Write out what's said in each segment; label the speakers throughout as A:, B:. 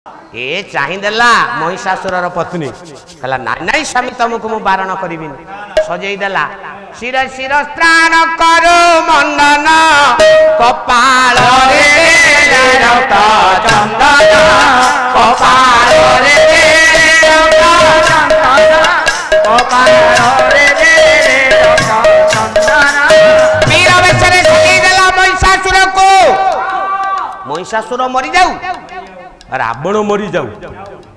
A: ए चाहिदेला महिषासुर पत्नी कहला नाई नाई स्वामी तुमको मु बारण करी सजेदेला शिर शिर स्त्राण करो मंडन कपाल रे रक्त चंदन कपाल रे रक्त चंदन कपाल रे रक्त चंदन वीर बेचरे सजेदेला महिषासुर को महिषासुर मरी जाऊ रावण मरी जाऊ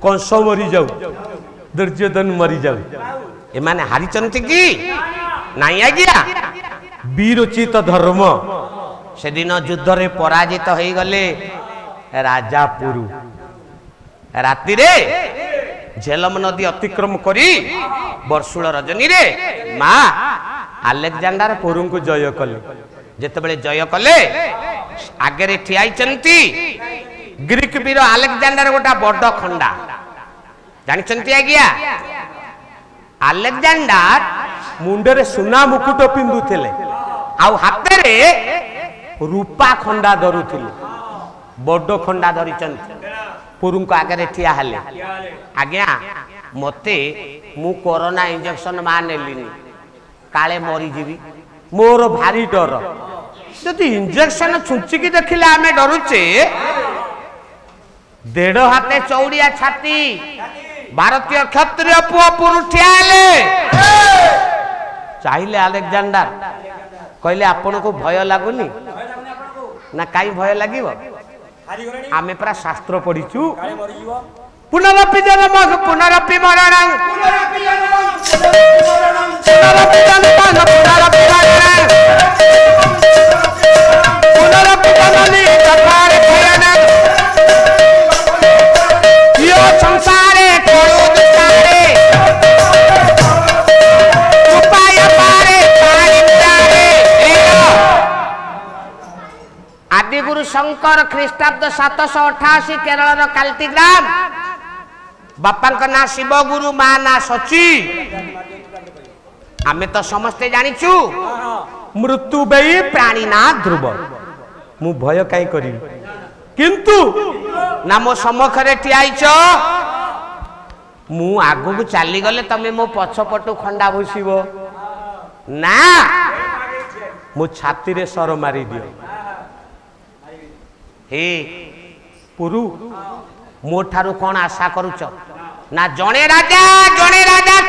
A: कंस मरी जाऊ दुर्योधन मरी जाऊ एमाने हारिचंती की नाई आज्ञा वीरोचित धर्म से दिन युद्ध रे पराजित हो गले राजापुरु राति रे झेलम नदी अतिक्रम करी वर्षुल रजनी रे माँ आलेक्जेंडर पुरु को जय कले जेतेबेले जय कले आगे ठियाइचंती ग्रीक वीर आलेक्जेंडर गोटा बड़ खंडा जानते आज्ञा आलेक्जेंडर मुंडे सुना मुकुट पिंधुले आउ हाथ रे रूपा खंडा धरुले बड़ खंडा धरी पुरु आगे ठिया हेले आज्ञा मते मु कोरोना इंजेक्शन मां नेलिनी काले मरीजी मोर भारी डर जदि इंजेक्शन छुंचिकी देखिले आमे डरुचे 1.5 हाथे चौड़िया छाती भारतीय क्षत्रिय पुआ पुरु ठियाले चाहिए आलेक्जेंडर कहले आपण को भय लागुनी ना काई भय लागिवो आमे पूरा शास्त्र पढ़ीचु पुनरपि जन्म पुनरपि मरण पुनरपि जन्म पुनरपि मरण पुनरपि जननी कपाल खयन यो संसारे कोरुदतारे उपाय पारे पारितारे आदि गुरु शंकर ख्रीष्टाब्द 788 केरल काल्ती ग्राम बापा ना शिव गुरु माँ ना सची आमे तो समस्ते जानिचु मृत्यु बेई प्राणी ना ध्रुव मु भय काई करी किंतु ना मो सम्मुखरे ठियाइछ मु आगु को चली गले तमे मो पछपटु खंडा भूसीबो ना मो छाती रे सर मारी दियो हे पुरु मो ठारू कोन आशा करूच ना जणे राजा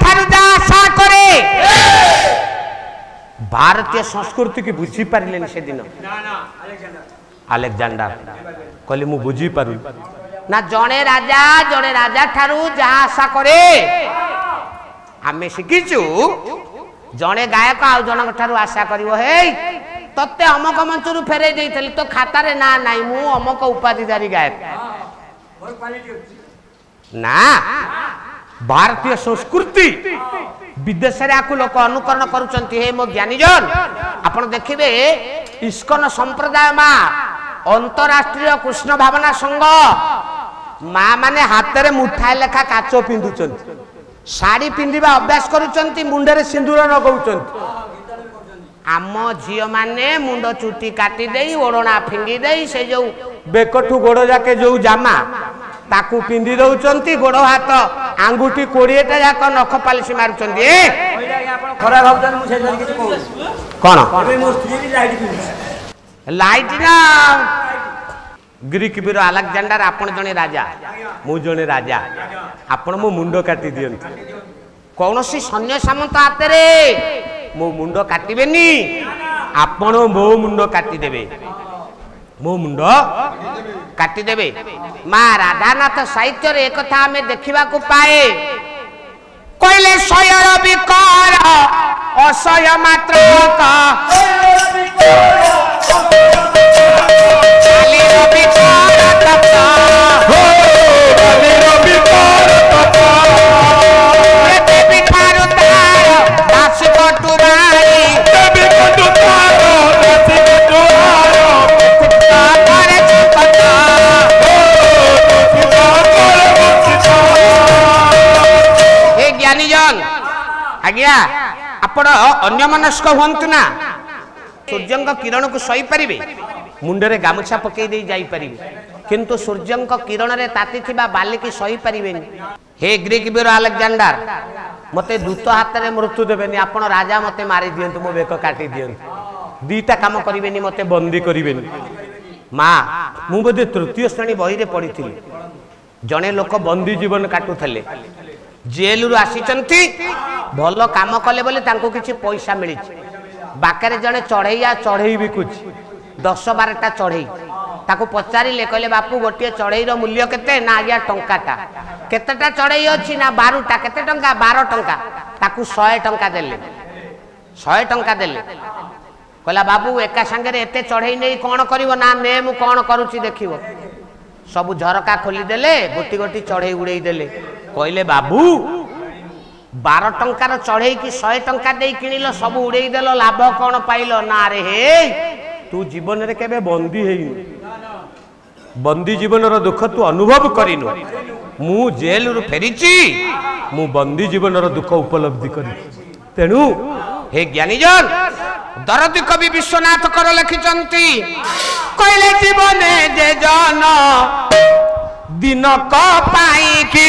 A: ठारू जा आशा करे भारतीय संस्कृति की बुझी पारिलेन से दिन आलेक्जेंडर कहले मु बुझी पारु ना जणे राजा ठारू जा आशा करे आमे शिखिचु जणे गायक आ जण ठारू आशा करिवो हे तत्ते अमक मंचरू फेरे देइथली तो खाता रे ना नाई मु अमक उपाधिधारी गायक ना भारतीय संस्कृति विदेश रे आकु लोक अनुकरण करूचंती हे मो ज्ञानी जन आपण देखिबे इस्कन संप्रदाय मा अंतरराष्ट्रीय कृष्ण भावना संघ माँ माने हाथ रे मुठाए लेखा काचो पिंधुचंती साड़ी पिंधिबा अभ्यास करूचंती मुंडे रे सिंदूर लगौचंती आम झियो माने मुंड चुटी काटी देई ओढ़ना फिंगी देई से जो बेकठू गोड़ जाके जो जामा ताकू पिंधि दउचंती गोड़ हाथ आंगुठी 20टा जाक नख पालिश मारुचंती ए
B: खरा भाबजन मु से किछ कहू
A: कोन
B: एबे मो स्त्री भी लाइट पिंधि
A: लाइट ना ग्रीक वीर आलेक्जेंडर आपण जने राजा मु जने राजा आपण मो मुंड काटी दियंती कौनसी सैन्य सामंत हाथ रे मो मुंड काटिबेनी आपण मो मुंड काटी देबे मो मुंड काटी देबे माँ राधानाथ साहित्य रे एक कथा हमें देखिबा को पाए कहले सयर विकार असय मात्र का काली विकार तपा हो काली विकार तपा ये देवी थारु तार दास कटु बाई देवी कटु तार दास कटु आरो करे चिपता हे ज्ञानी जन आज्ञा आपण अन्य मनस्क हुंतु ना सूर्यंग किरण को सही पारिबे मुंडरे गामुछा पकई दे जाई पारिबे किंतु सूर्यंक किरण रे ताती थिबा बाली की सही परिबेनी। हे ग्रीक वीर अलेक्जेंडर मते दूत हाथ रे मृत्यु देबेनी आपण राजा मते मारी दियंतु मो बेक काटी दियंतु दीटा काम करिबेनी मते बंदी करिबेनी। माँ मु बोधे तृतीय श्रेणी बही रे पढ़ी जड़े लोक बंदी जीवन काटुले जेल रु आसीचंती भल काम कले बोले तांको किछि पैसा मिली बाकरे जड़े चढ़ई चढ़ई बिकुची 10-12टा चढ़ई ताको पचारिले कहले बापू गोटे चढ़ई रो मूल्य केते ना आज्ञा टंकाटा केतेटा चढ़ई अछि ना 12टा केते टंका 12 टंका ताकू 100 टंका देले 100 टंका देले कहला बाबू एका संगे एते चढ़ई नहीं कौन करिवो ना ने मु कौन करूची देखिवो सब झरका खोली देले गोटी गोटी चढ़ई उड़ेई देले कहले बाबू 12 टंकार चढ़ई की 100 टंका दे किनिलो सब उड़ेई देलो लाभ कौन पाइलो ना रे हे तू जीवन रे केबे बंदी हेइनु बंदी जीवन रो दुख तू अनुभव करिनु मु जेल रु फेरिची मु बंदी जीवन रो दुख उपलब्धि करी तेनु हे ज्ञानी जन दरदी कवि विश्वनाथ कर लिखिचंती कहले जीवने जे जन दिन को पाई की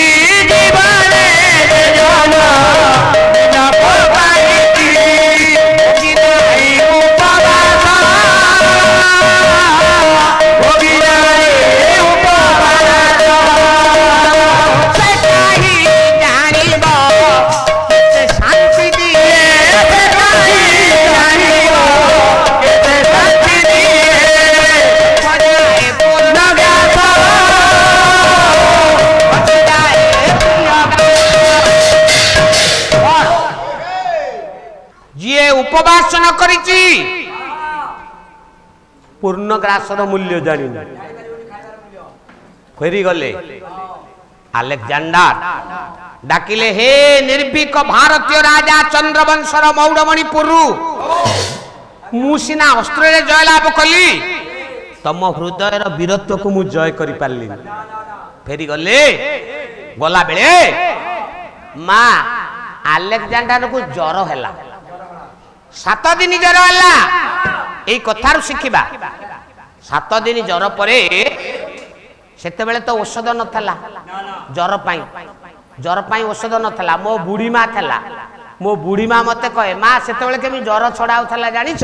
A: जीवने जे जन दिन को पाई की जिनाई उपवास भोगिनाई उपवास से कही जानिबो से शांति दिए से कही जानिबो से शांति दिए बजाए पूर्ण गाथ जिए उपवास न करिची पूर्ण ग्रासर मूल्य जानी फेरी गले अलेक्जेंडर डाकिले हे निर्भीक भारतीय राजा चंद्रवंशर मौड़मणिपुर मुसिना अस्त्र रे जय लाभ कली तम हृदय वीरत्व को मु जय करि पारली फेरी गले गला बेले माँ अलेक्जेंडर को ज्वर हैला 7 दिन ज्वर हैला एई कथारु शिखिबा 7 दिन ज्वर परे सेते बेले तो औषध नथला ज्वर पाई औषध नथला मो बुढ़ी माँ थला मो बुढ़ी माँ मते कहे माँ सेते बेले केमी ज्वर छड़ाउथला जानिछ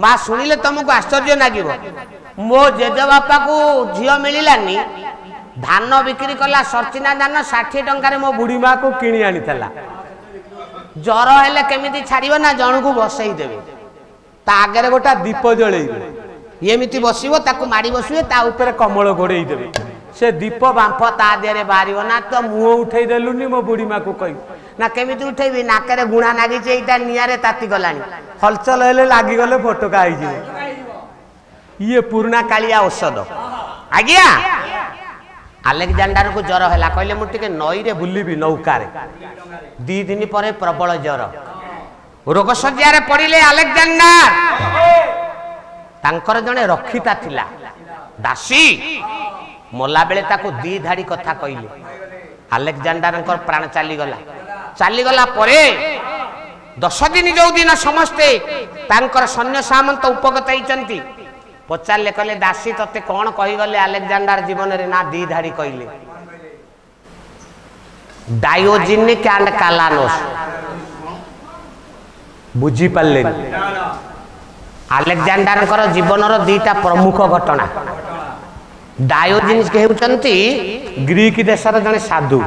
A: माँ सुनिले तुमको आश्चर्य लागिबो मो जेजे बापा को झियो मिलिलानी धान बिक्री कला सरचिना धान 60 टंका मो बुढ़ी माँ को किणी आनी ज्वर हेले केमिति छाड़िबो ना जण को बसई देबे ता आगे गोटा दीप जळेइबे एमिति बसिबो ताको माडी बसिबे ता ऊपर कमल घोड़ेई देबे से दीप बांफ ता देरे बारिबो ना तो मुंह उठेई देलुनी मो बुढ़ी माँ को कहि ना केमिति उठेइबी नाकरे गुणा नागी जे इटा नियारे ताती गलानी हलचल हेले लागी गले फोटका आइ जिवो ये पुराना कालिया औषध आज्ञा अलेक्जेंडर को ज्वर है कहले मु टिके नई रे बुलिबी नौका रे 2 दिन पर प्रबल ज्वर रोग सज्जा रे पड़िले अलेक्जेंडर तांकर जने रखिता थिला दासी मोला बेले ताको 2 धाड़ी कथा कहले अलेक्जेंडर प्राण चली गला परे 10 दिन जो दिन समस्ते तांकर सैन्य सामंत उपगत होइचंती पचारे कहले दासी तते कौन कहीगले अलेक्जेंडर जीवन रे ना 2 धाड़ी कहले डायोजेनिक एंड कालानोस बुझी पाले अलेक्जेंडर जीवन रो 2टा प्रमुख घटना डायोजेनिस हेउचंती ग्रीक देशर जने साधु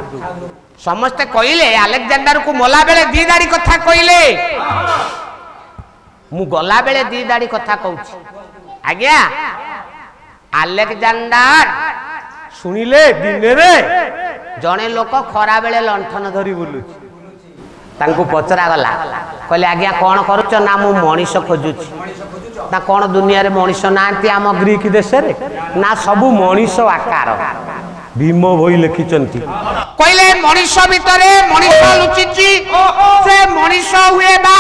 A: समस्ते कहले अलेक्जेंडर को मोला बेले 2 धाड़ी कथा कहले मु गला बेले 2 धाड़ी कथा कहूची आज्ञा अलेक्जेंडर सुनिले दिन रे जने लोक खरा बेले लंठन धरी बुलुची तांको पचरा गला कहले आज्ञा कौन करूच ना मु मनीष खोजुची ना कौन दुनिया रे मनीष नांती आम ग्रीक देश रे ना सबु मनीष आकार भीम भई लिखिचंती कहले मनीष भितरे मनीष लुचिची से मनीष हुए बा